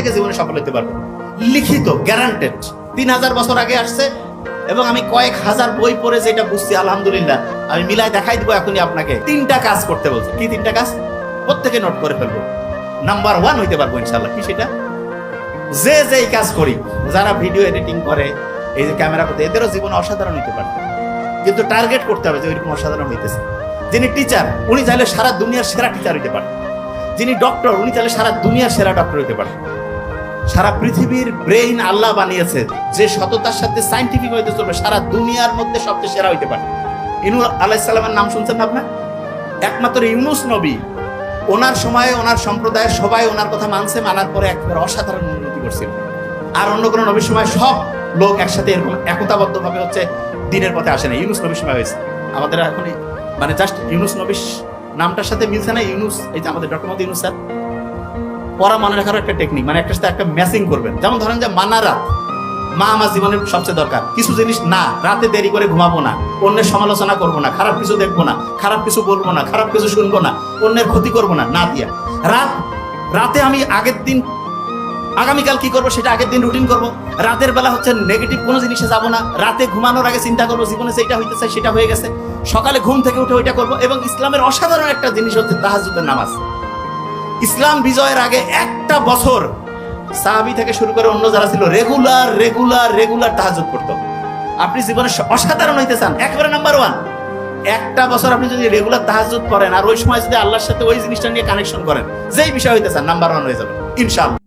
থেকে জীবনে সফল হতে পারবেন। লিখিত গ্যারান্টেড। 3000 বছর আগে আসছে এবং আমি কয়েক হাজার বই পড়ে যেটা বুঝছি, আলহামদুলিল্লাহ আমি মিলাই দেখাই দিব এখনই আপনাকে। 3টা কাজ করতে বলছে। কি 3টা কাজ? প্রত্যেকে নোট করে ফেলবো। নাম্বার 1 হইতে পারবো ইনশাআল্লাহ। কি সেটা? যেই কাজ করি, যারা ভিডিও এডিটিং করে, এই যে ক্যামেরা করতে, এদেরও জীবন অসাধারণ হইতে পারে, কিন্তু টার্গেট করতে হবে যে ওইরকম অসাধারণ হইতেছে। যিনি টিচার, উনি চাইলে সারা দুনিয়ার সেরা টিচার হইতে পারেন। যিনি ডক্টর, উনি চাইলে সারা দুনিয়ার সেরা ডক্টর হইতে পারেন। সারা পৃথিবীর ব্রেইন আল্লাহ বানিয়েছে, যে সততার সাথে সাইন্টিফিক হইতে চলবে, সারা দুনিয়ার মধ্যে সবচেয়ে সেরা হইতে পারে। ইউনূস আলাইহিস সালামের নাম শুনছেন না আপনার? একমাত্র ইউনূস নবী, ওনার সময়ে ওনার সম্প্রদায়ের সবাই ওনার কথা মানছে, মানার পরে একবার অসাধারণ উন্নতি করছিল। আর অন্য কোনো নবীর সময় সব লোক একসাথে এরকম একতাবদ্ধ ভাবে হচ্ছে দিনের পথে আসে না। ইউনূস নবীর সময় হয়েছে। আমাদের এখন মানে জাস্ট ইউনূস নবীর নামটার সাথে মিলছে না। ইউনূস, এই যে আমাদের ডক্টর মোহাম্মদ ইউনূস স্যার, পড়া মনে রাখার একটা টেকনিক, মানে একটার সাথে একটা ম্যাচিং করবেন। যেমন ধরেন যে মানা রাত, মা আমার জীবনের সবচেয়ে দরকার। কিছু জিনিস না, রাতে দেরি করে ঘুমাবো না, অন্যের সমালোচনা করবো না, খারাপ কিছু দেখবো না, খারাপ কিছু বলবো না, খারাপ কিছু শুনবো না, অন্যের ক্ষতি করবো না, না দিয়া রাতে আমি আগের দিন আগামীকাল কি করবো সেটা আগের দিন রুটিন করবো। রাতের বেলা হচ্ছে নেগেটিভ কোনো জিনিসে যাবো না। রাতে ঘুমানোর আগে চিন্তা করবো জীবনে যেটা হইতে চাই সেটা হয়ে গেছে, সকালে ঘুম থেকে উঠে ওইটা করবো। এবং ইসলামের অসাধারণ একটা জিনিস হচ্ছে তাহাজ্জুদের নামাজ। ইসলাম বিজয়ের আগে একটা বছর সাহাবী থেকে শুরু করে অন্য যারা ছিল রেগুলার তাহাজ্জুদ করতো। আপনি জীবনে অসাধারণ হইতে চান, একেবারে নাম্বার 1, একটা বছর আপনি যদি রেগুলার তাহাজ্জুদ করেন আর ওই সময় যদি আল্লাহর সাথে ওই জিনিসটা নিয়ে কানেকশন করেন, যেই বিষয় হইতে চান, নাম্বার 1 হয়ে যাবে ইনশাআল্লাহ।